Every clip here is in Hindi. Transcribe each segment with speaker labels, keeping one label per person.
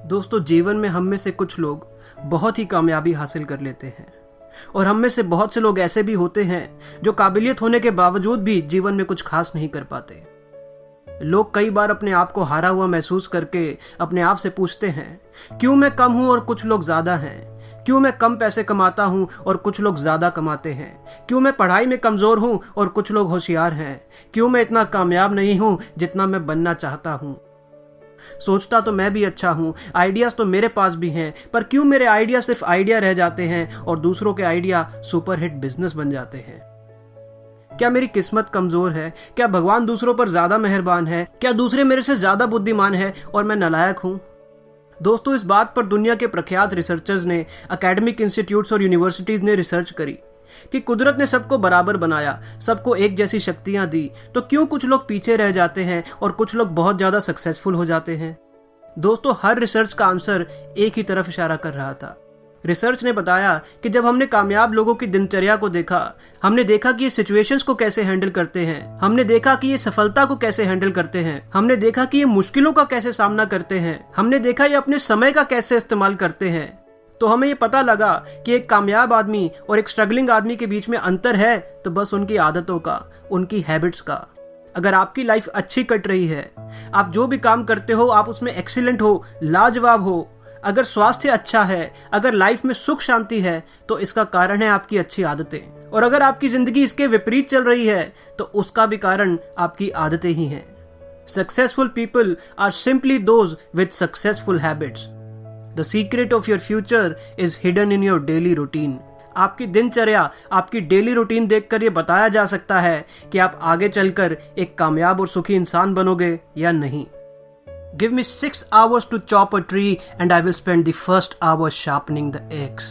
Speaker 1: दोस्तों, जीवन में हम में से कुछ लोग बहुत ही कामयाबी हासिल कर लेते हैं और हम में से बहुत से लोग ऐसे भी होते हैं जो काबिलियत होने के बावजूद भी जीवन में कुछ खास नहीं कर पाते। लोग कई बार अपने आप को हारा हुआ महसूस करके अपने आप से पूछते हैं, क्यों मैं कम हूं और कुछ लोग ज्यादा हैं? क्यों मैं कम पैसे कमाता हूं और कुछ लोग ज्यादा कमाते हैं? क्यों मैं पढ़ाई में कमजोर हूं और कुछ लोग होशियार हैं? क्यों मैं इतना कामयाब नहीं हूं जितना मैं बनना चाहता हूं? सोचता तो मैं भी अच्छा हूं, आइडियाज तो मेरे पास भी हैं, पर क्यों मेरे आइडिया सिर्फ आइडिया रह जाते हैं और दूसरों के आइडिया सुपरहिट बिजनेस बन जाते हैं? क्या मेरी किस्मत कमजोर है? क्या भगवान दूसरों पर ज्यादा मेहरबान है? क्या दूसरे मेरे से ज्यादा बुद्धिमान है और मैं नालायक हूं? दोस्तों, इस बात पर दुनिया के प्रख्यात रिसर्चर्स ने, एकेडमिक इंस्टीट्यूट्स और यूनिवर्सिटीज ने रिसर्च करी कि कुदरत ने सबको बराबर बनाया, सबको एक जैसी शक्तियां दी, तो क्यों कुछ लोग पीछे रह जाते हैं और कुछ लोग बहुत ज्यादा सक्सेसफुल हो जाते हैं? दोस्तों, हर रिसर्च का आंसर एक ही तरफ इशारा कर रहा था। रिसर्च ने बताया कि जब हमने कामयाब लोगों की दिनचर्या को देखा, हमने देखा कि ये सिचुएशंस को कैसे हैंडल करते हैं, हमने देखा कि ये सफलता को कैसे हैंडल करते हैं, हमने देखा कि ये मुश्किलों का कैसे सामना करते हैं, हमने देखा ये अपने समय का कैसे इस्तेमाल करते हैं, तो हमें ये पता लगा कि एक कामयाब आदमी और एक स्ट्रगलिंग आदमी के बीच में अंतर है तो बस उनकी आदतों का, उनकी हैबिट्स का। अगर आपकी लाइफ अच्छी कट रही है, आप जो भी काम करते हो आप उसमें एक्सीलेंट हो, लाजवाब हो, अगर स्वास्थ्य अच्छा है, अगर लाइफ में सुख शांति है, तो इसका कारण है आपकी अच्छी आदतें। और अगर आपकी जिंदगी इसके विपरीत चल रही है तो उसका भी कारण आपकी आदतें ही हैं। Successful people are simply those with successful habits. The secret of your future is hidden in your daily routine. आपकी दिनचर्या, आपकी डेली रूटीन देखकर यह बताया जा सकता है कि आप आगे चलकर एक कामयाब और सुखी इंसान बनोगे या नहीं। Give me 6 hours to chop a tree and I will spend the first hour sharpening the axe.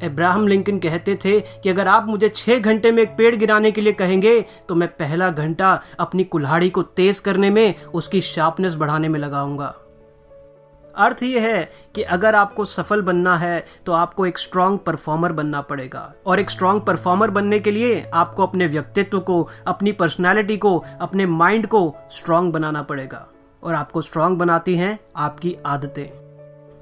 Speaker 1: Abraham Lincoln कहते थे कि अगर आप मुझे 6 घंटे में एक पेड़ गिराने के लिए कहेंगे तो मैं पहला घंटा अपनी कुल्हाड़ी को तेज करने में, उसकी शार्पनेस बढ़ाने में लगाऊंगा। अर्थ यह है कि अगर आपको सफल बनना है तो आपको एक स्ट्रांग परफॉर्मर बनना पड़ेगा, और एक स्ट्रांग परफॉर्मर बनने के लिए आपको अपने व्यक्तित्व को, अपनी पर्सनैलिटी को, अपने माइंड को स्ट्रांग बनाना पड़ेगा। और आपको स्ट्रांग बनाती हैं आपकी आदतें।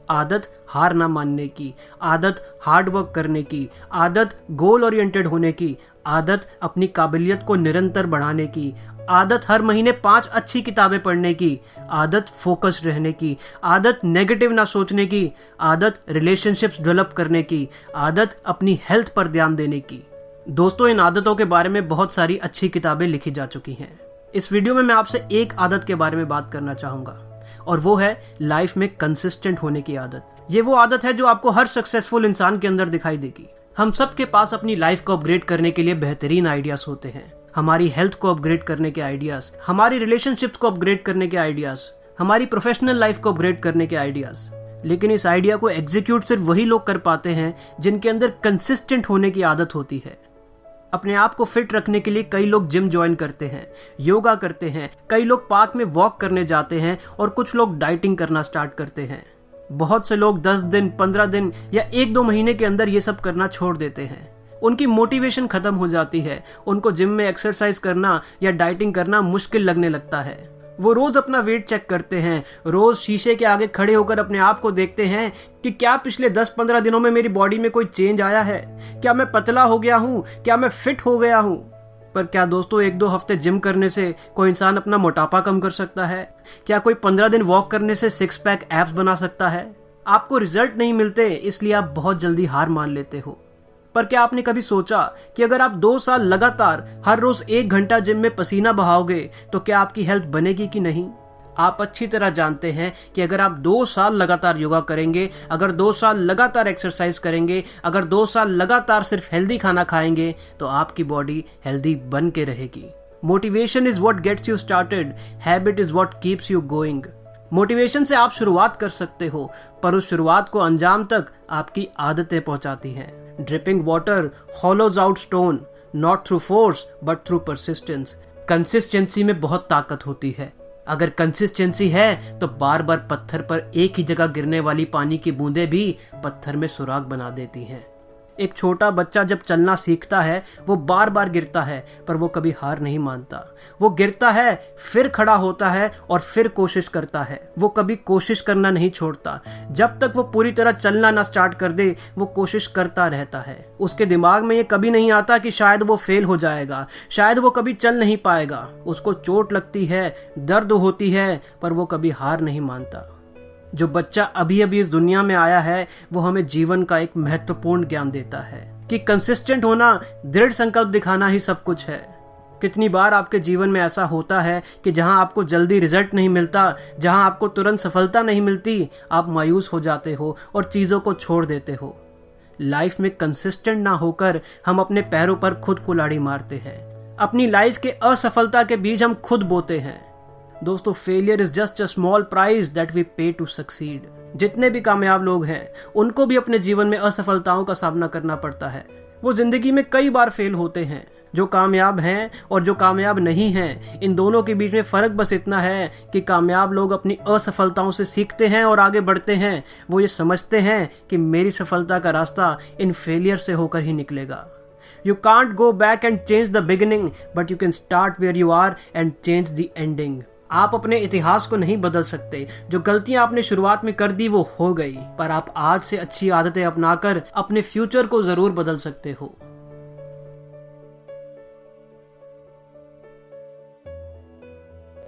Speaker 1: आदत हार ना मानने की, आदत हार्ड वर्क करने की, आदत गोल ओरिएंटेड होने की, आदत अपनी काबिलियत को निरंतर बढ़ाने की, आदत हर महीने 5 अच्छी किताबें पढ़ने की, आदत फोकस्ड रहने की, आदत नेगेटिव ना सोचने की, आदत रिलेशनशिप्स डेवलप करने की, आदत अपनी हेल्थ पर ध्यान देने की। दोस्तों, इन आदतों के बारे में बहुत सारी अच्छी किताबें लिखी जा चुकी हैं। इस वीडियो में मैं आपसे एक आदत के बारे में बात करना चाहूंगा, और वो है लाइफ में कंसिस्टेंट होने की आदत। ये वो आदत है जो आपको हर सक्सेसफुल इंसान के अंदर दिखाई देगी। हम सब के पास अपनी लाइफ को अपग्रेड करने के लिए बेहतरीन आइडियाज होते हैं। हमारी हेल्थ को अपग्रेड करने के आइडियाज, हमारी रिलेशनशिप्स को अपग्रेड करने के आइडियाज, हमारी प्रोफेशनल लाइफ को अपग्रेड करने के आइडियाज। लेकिन इस आइडिया को एग्जीक्यूट सिर्फ वही लोग कर पाते हैं जिनके अंदर कंसिस्टेंट होने की आदत होती है। अपने आप को फिट रखने के लिए कई लोग जिम ज्वाइन करते हैं, योगा करते हैं, कई लोग पार्क में वॉक करने जाते हैं और कुछ लोग डाइटिंग करना स्टार्ट करते हैं। बहुत से लोग 10 दिन, 15 दिन या 1-2 महीने के अंदर ये सब करना छोड़ देते हैं। उनकी मोटिवेशन खत्म हो जाती है, उनको जिम में एक्सरसाइज करना या डाइटिंग करना मुश्किल लगने लगता है। वो रोज अपना वेट चेक करते हैं, रोज शीशे के आगे खड़े होकर अपने आप को देखते हैं कि क्या पिछले 10-15 दिनों में मेरी बॉडी में कोई चेंज आया है, क्या मैं पतला हो गया हूं, क्या मैं फिट हो गया हूं। पर क्या दोस्तों, 1-2 हफ्ते जिम करने से कोई इंसान अपना मोटापा कम कर सकता है? क्या कोई 15 दिन वॉक करने से 6 पैक एब्स बना सकता है? आपको रिजल्ट नहीं मिलते इसलिए आप बहुत जल्दी हार मान लेते हो। पर क्या आपने कभी सोचा कि अगर आप 2 साल लगातार हर रोज 1 घंटा जिम में पसीना बहाओगे तो क्या आपकी हेल्थ बनेगी कि नहीं? आप अच्छी तरह जानते हैं कि अगर आप 2 साल लगातार योगा करेंगे, अगर 2 साल लगातार एक्सरसाइज करेंगे, अगर 2 साल लगातार सिर्फ हेल्दी खाना खाएंगे तो आपकी बॉडी हेल्दी बन के रहेगी। Motivation is what gets you started, habit is what keeps you going. Motivation से आप शुरुआत कर सकते हो, पर उस शुरुआत को अंजाम तक आपकी आदतें पहुंचाती हैं। Dripping water hollows out stone, not through force but through persistence. Consistency में बहुत ताकत होती है। अगर कंसिस्टेंसी है तो बार बार पत्थर पर एक ही जगह गिरने वाली पानी की बूंदें भी पत्थर में सुराग बना देती हैं। एक छोटा बच्चा जब चलना सीखता है वो बार बार गिरता है, पर वो कभी हार नहीं मानता। वो गिरता है, फिर खड़ा होता है और फिर कोशिश करता है। वो कभी कोशिश करना नहीं छोड़ता। जब तक वो पूरी तरह चलना ना स्टार्ट कर दे वो कोशिश करता रहता है। उसके दिमाग में ये कभी नहीं आता कि शायद वो फेल हो जाएगा, शायद वो कभी चल नहीं पाएगा। उसको चोट लगती है, दर्द होती है, पर वो कभी हार नहीं मानता। जो बच्चा अभी अभी इस दुनिया में आया है वो हमें जीवन का एक महत्वपूर्ण ज्ञान देता है कि कंसिस्टेंट होना, दृढ़ संकल्प दिखाना ही सब कुछ है। कितनी बार आपके जीवन में ऐसा होता है कि जहां आपको जल्दी रिजल्ट नहीं मिलता, जहां आपको तुरंत सफलता नहीं मिलती, आप मायूस हो जाते हो और चीजों को छोड़ देते हो। लाइफ में कंसिस्टेंट ना होकर हम अपने पैरों पर खुद कुल्हाड़ी मारते हैं। अपनी लाइफ के असफलता के बीज हम खुद बोते हैं। दोस्तों, failure is just a small price that we pay to succeed. जितने भी कामयाब लोग हैं उनको भी अपने जीवन में असफलताओं का सामना करना पड़ता है। वो जिंदगी में कई बार फेल होते हैं। जो कामयाब हैं और जो कामयाब नहीं हैं, इन दोनों के बीच में फर्क बस इतना है कि कामयाब लोग अपनी असफलताओं से सीखते हैं और आगे बढ़ते हैं। वो ये समझते हैं कि मेरी सफलता का रास्ता इन फेलियर से होकर ही निकलेगा। You can't go back and change the beginning, but you can start where you are and change the ending. आप अपने इतिहास को नहीं बदल सकते। जो गलतियां आपने शुरुआत में कर दी वो हो गई, पर आप आज से अच्छी आदतें अपनाकर अपने फ्यूचर को जरूर बदल सकते हो।